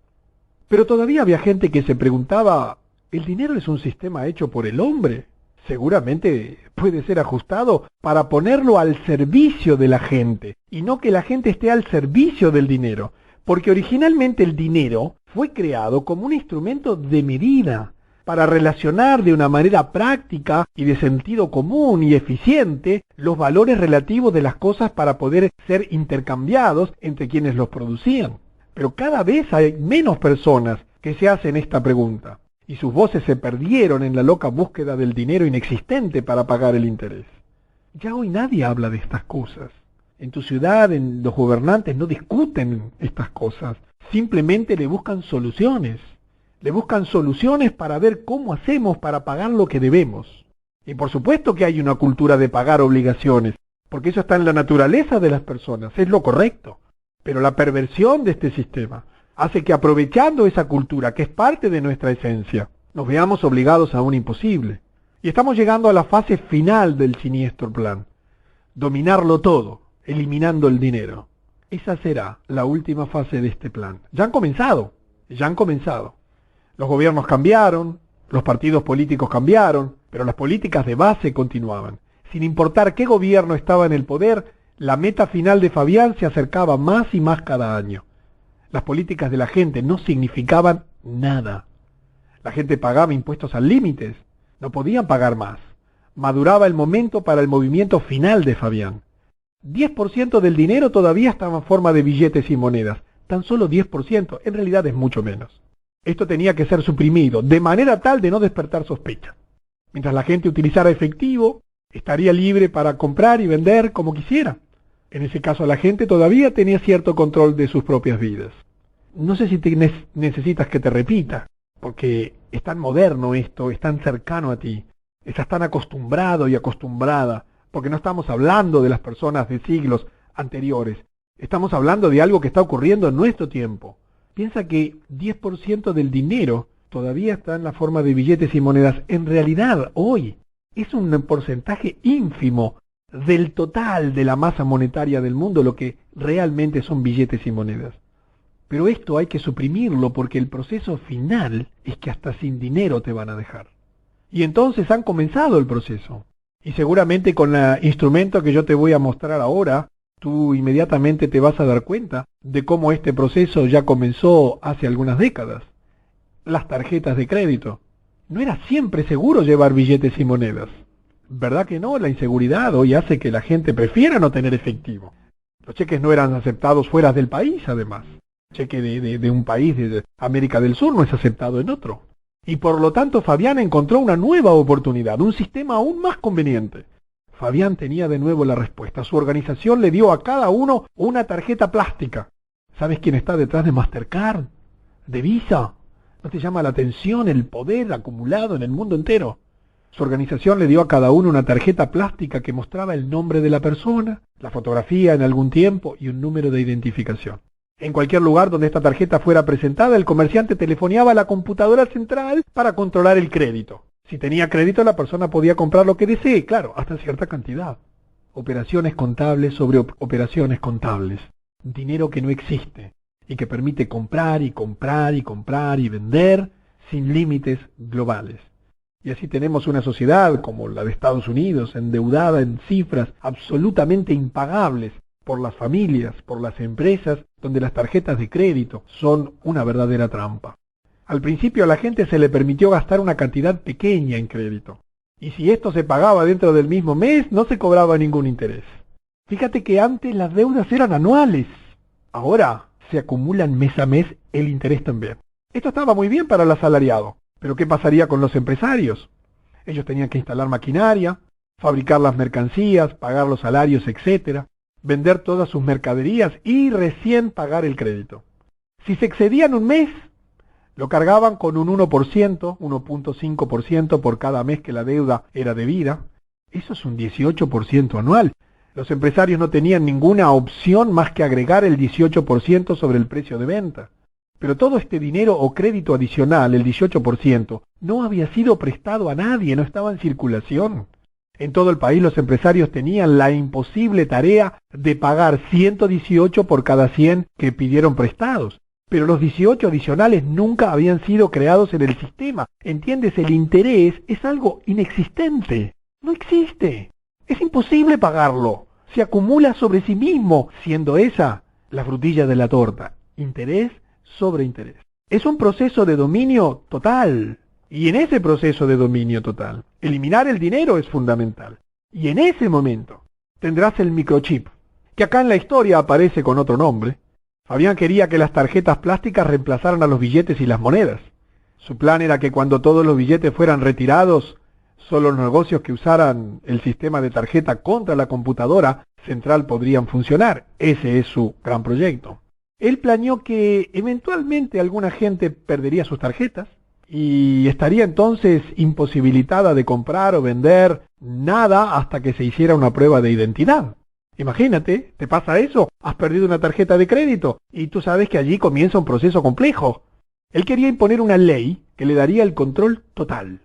Pero todavía había gente que se preguntaba: ¿el dinero es un sistema hecho por el hombre? Seguramente puede ser ajustado para ponerlo al servicio de la gente, y no que la gente esté al servicio del dinero, porque originalmente el dinero fue creado como un instrumento de medida, para relacionar de una manera práctica y de sentido común y eficiente los valores relativos de las cosas para poder ser intercambiados entre quienes los producían. Pero cada vez hay menos personas que se hacen esta pregunta, y sus voces se perdieron en la loca búsqueda del dinero inexistente para pagar el interés. Ya hoy nadie habla de estas cosas. En tu ciudad, los gobernantes no discuten estas cosas, simplemente le buscan soluciones. Le buscan soluciones para ver cómo hacemos para pagar lo que debemos. Y por supuesto que hay una cultura de pagar obligaciones, porque eso está en la naturaleza de las personas, es lo correcto. Pero la perversión de este sistema hace que, aprovechando esa cultura, que es parte de nuestra esencia, nos veamos obligados a un imposible. Y estamos llegando a la fase final del siniestro plan: dominarlo todo, eliminando el dinero. Esa será la última fase de este plan. Ya han comenzado. Los gobiernos cambiaron, los partidos políticos cambiaron, pero las políticas de base continuaban. Sin importar qué gobierno estaba en el poder, la meta final de Fabián se acercaba más y más cada año. Las políticas de la gente no significaban nada. La gente pagaba impuestos al límite, no podían pagar más. Maduraba el momento para el movimiento final de Fabián. 10% del dinero todavía estaba en forma de billetes y monedas. Tan solo 10%, en realidad es mucho menos. Esto tenía que ser suprimido, de manera tal de no despertar sospecha. Mientras la gente utilizara efectivo, estaría libre para comprar y vender como quisiera. En ese caso, la gente todavía tenía cierto control de sus propias vidas. No sé si necesitas que te repita, porque es tan moderno esto, es tan cercano a ti. Estás tan acostumbrado y acostumbrada, porque no estamos hablando de las personas de siglos anteriores. Estamos hablando de algo que está ocurriendo en nuestro tiempo. Piensa que 10% del dinero todavía está en la forma de billetes y monedas. En realidad, hoy es un porcentaje ínfimo del total de la masa monetaria del mundo, lo que realmente son billetes y monedas. Pero esto hay que suprimirlo, porque el proceso final es que hasta sin dinero te van a dejar. Y entonces han comenzado el proceso. Y seguramente con el instrumento que yo te voy a mostrar ahora, tú inmediatamente te vas a dar cuenta de cómo este proceso ya comenzó hace algunas décadas. Las tarjetas de crédito. No era siempre seguro llevar billetes y monedas. ¿Verdad que no? La inseguridad hoy hace que la gente prefiera no tener efectivo. Los cheques no eran aceptados fuera del país, además. El cheque de un país de América del Sur no es aceptado en otro. Y por lo tanto Fabián encontró una nueva oportunidad, un sistema aún más conveniente. Fabián tenía de nuevo la respuesta. Su organización le dio a cada uno una tarjeta plástica. ¿Sabes quién está detrás de Mastercard? ¿De Visa? ¿No te llama la atención el poder acumulado en el mundo entero? Su organización le dio a cada uno una tarjeta plástica que mostraba el nombre de la persona, la fotografía en algún tiempo y un número de identificación. En cualquier lugar donde esta tarjeta fuera presentada, el comerciante telefoneaba a la computadora central para controlar el crédito. Si tenía crédito, la persona podía comprar lo que desee, claro, hasta cierta cantidad. Operaciones contables sobre operaciones contables. Dinero que no existe y que permite comprar y comprar y comprar y vender sin límites globales. Y así tenemos una sociedad como la de Estados Unidos, endeudada en cifras absolutamente impagables por las familias, por las empresas, donde las tarjetas de crédito son una verdadera trampa. Al principio a la gente se le permitió gastar una cantidad pequeña en crédito. Y si esto se pagaba dentro del mismo mes, no se cobraba ningún interés. Fíjate que antes las deudas eran anuales. Ahora se acumulan mes a mes el interés también. Esto estaba muy bien para el asalariado. Pero ¿qué pasaría con los empresarios? Ellos tenían que instalar maquinaria, fabricar las mercancías, pagar los salarios, etc., vender todas sus mercaderías y recién pagar el crédito. Si se excedían un mes, lo cargaban con un 1%, 1.5% por cada mes que la deuda era debida. Eso es un 18% anual. Los empresarios no tenían ninguna opción más que agregar el 18% sobre el precio de venta. Pero todo este dinero o crédito adicional, el 18%, no había sido prestado a nadie, no estaba en circulación. En todo el país los empresarios tenían la imposible tarea de pagar 118 por cada 100 que pidieron prestados. Pero los 18 adicionales nunca habían sido creados en el sistema. ¿Entiendes? El interés es algo inexistente. No existe. Es imposible pagarlo. Se acumula sobre sí mismo, siendo esa la frutilla de la torta. Interés sobre interés. Es un proceso de dominio total. Y en ese proceso de dominio total, eliminar el dinero es fundamental. Y en ese momento tendrás el microchip, que acá en la historia aparece con otro nombre. Fabián quería que las tarjetas plásticas reemplazaran a los billetes y las monedas. Su plan era que cuando todos los billetes fueran retirados, solo los negocios que usaran el sistema de tarjeta contra la computadora central podrían funcionar. Ese es su gran proyecto. Él planeó que eventualmente alguna gente perdería sus tarjetas y estaría entonces imposibilitada de comprar o vender nada hasta que se hiciera una prueba de identidad. Imagínate, ¿te pasa eso? Has perdido una tarjeta de crédito y tú sabes que allí comienza un proceso complejo. Él quería imponer una ley que le daría el control total.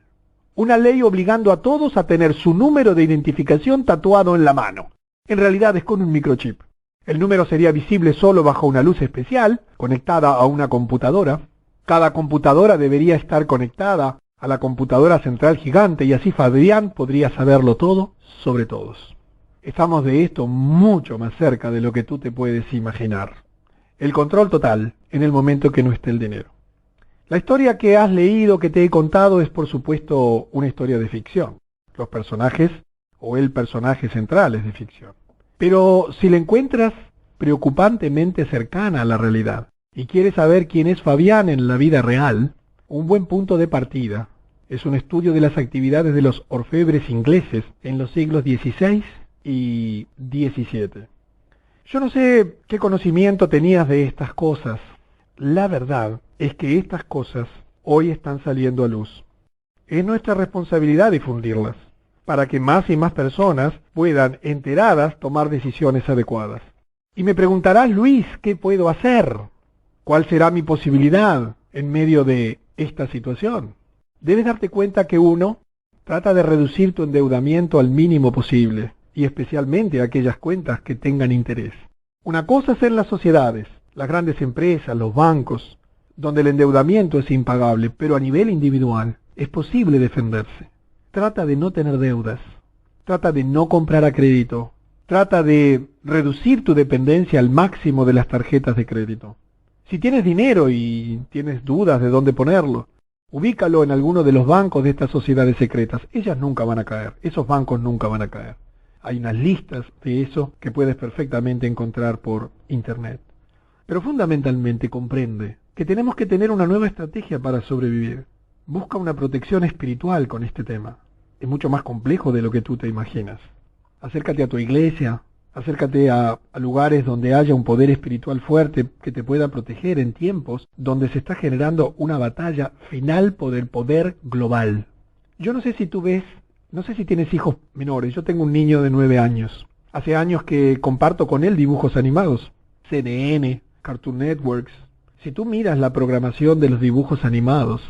Una ley obligando a todos a tener su número de identificación tatuado en la mano. En realidad es con un microchip. El número sería visible solo bajo una luz especial, conectada a una computadora. Cada computadora debería estar conectada a la computadora central gigante y así Fabián podría saberlo todo sobre todos. Estamos de esto mucho más cerca de lo que tú te puedes imaginar. El control total en el momento que no esté el dinero. La historia que has leído, que te he contado, es por supuesto una historia de ficción. Los personajes o el personaje central es de ficción. Pero si la encuentras preocupantemente cercana a la realidad y quieres saber quién es Fabián en la vida real, un buen punto de partida es un estudio de las actividades de los orfebres ingleses en los siglos XVI y XVII. Yo no sé qué conocimiento tenías de estas cosas. La verdad es que estas cosas hoy están saliendo a luz. Es nuestra responsabilidad difundirlas, para que más y más personas puedan, enteradas, tomar decisiones adecuadas. Y me preguntarás, Luis, ¿qué puedo hacer? ¿Cuál será mi posibilidad en medio de esta situación? Debes darte cuenta que uno trata de reducir tu endeudamiento al mínimo posible, y especialmente aquellas cuentas que tengan interés. Una cosa es en las sociedades, las grandes empresas, los bancos, donde el endeudamiento es impagable, pero a nivel individual es posible defenderse. Trata de no tener deudas, trata de no comprar a crédito, trata de reducir tu dependencia al máximo de las tarjetas de crédito. Si tienes dinero y tienes dudas de dónde ponerlo, Ubícalo en alguno de los bancos de estas sociedades secretas. Ellas nunca van a caer, esos bancos nunca van a caer. Hay unas listas de eso que puedes perfectamente encontrar por internet. Pero fundamentalmente comprende que tenemos que tener una nueva estrategia para sobrevivir. Busca una protección espiritual con este tema. Es mucho más complejo de lo que tú te imaginas. Acércate a tu iglesia, acércate a lugares donde haya un poder espiritual fuerte que te pueda proteger en tiempos donde se está generando una batalla final por el poder global. Yo no sé si tú ves, no sé si tienes hijos menores, yo tengo un niño de 9 años. Hace años que comparto con él dibujos animados, CNN, Cartoon Networks. Si tú miras la programación de los dibujos animados,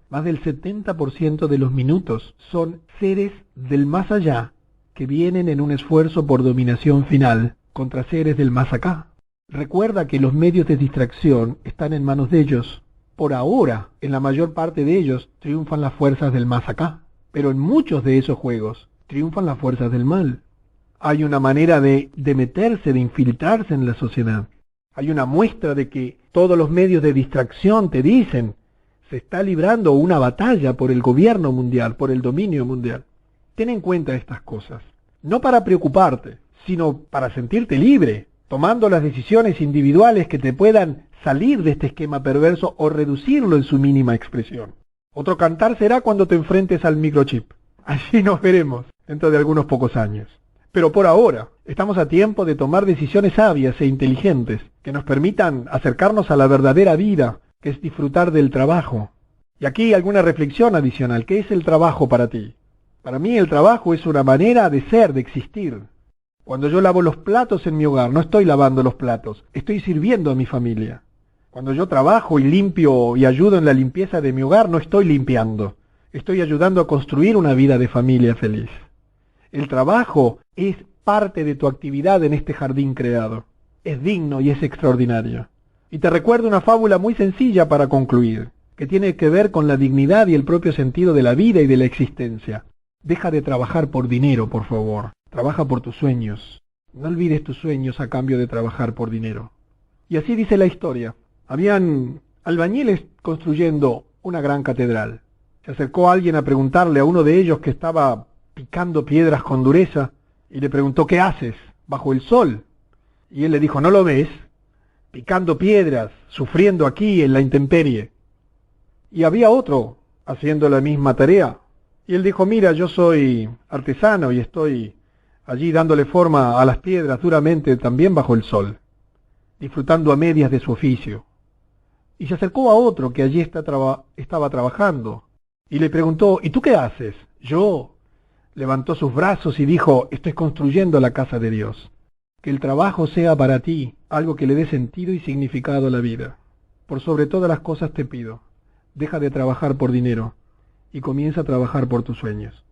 más del 70% de los minutos son seres del más allá que vienen en un esfuerzo por dominación final contra seres del más acá. Recuerda que los medios de distracción están en manos de ellos. Por ahora, en la mayor parte de ellos, triunfan las fuerzas del más acá. Pero en muchos de esos juegos, triunfan las fuerzas del mal. Hay una manera de meterse, de infiltrarse en la sociedad. Hay una muestra de que todos los medios de distracción te dicen, se está librando una batalla por el gobierno mundial, por el dominio mundial. Ten en cuenta estas cosas, no para preocuparte, sino para sentirte libre, tomando las decisiones individuales que te puedan salir de este esquema perverso o reducirlo en su mínima expresión. Otro cantar será cuando te enfrentes al microchip. Allí nos veremos dentro de algunos pocos años. Pero por ahora, estamos a tiempo de tomar decisiones sabias e inteligentes que nos permitan acercarnos a la verdadera vida, que es disfrutar del trabajo. Y aquí alguna reflexión adicional. ¿Qué es el trabajo para ti? Para mí el trabajo es una manera de ser, de existir. Cuando yo lavo los platos en mi hogar, no estoy lavando los platos, estoy sirviendo a mi familia. Cuando yo trabajo y limpio y ayudo en la limpieza de mi hogar, no estoy limpiando, estoy ayudando a construir una vida de familia feliz. El trabajo es parte de tu actividad en este jardín creado. Es digno y es extraordinario. Y te recuerdo una fábula muy sencilla para concluir, que tiene que ver con la dignidad y el propio sentido de la vida y de la existencia. Deja de trabajar por dinero, por favor. Trabaja por tus sueños. No olvides tus sueños a cambio de trabajar por dinero. Y así dice la historia. Habían albañiles construyendo una gran catedral. Se acercó alguien a preguntarle a uno de ellos que estaba picando piedras con dureza y le preguntó: ¿qué haces bajo el sol? Y él le dijo: ¿no lo ves? Picando piedras, sufriendo aquí en la intemperie. Y había otro haciendo la misma tarea. Y él dijo: mira, yo soy artesano y estoy allí dándole forma a las piedras duramente también bajo el sol, disfrutando a medias de su oficio. Y se acercó a otro que allí estaba trabajando y le preguntó: ¿y tú qué haces? Yo. Levantó sus brazos y dijo: estoy construyendo la casa de Dios. Que el trabajo sea para ti algo que le dé sentido y significado a la vida. Por sobre todas las cosas te pido, deja de trabajar por dinero y comienza a trabajar por tus sueños.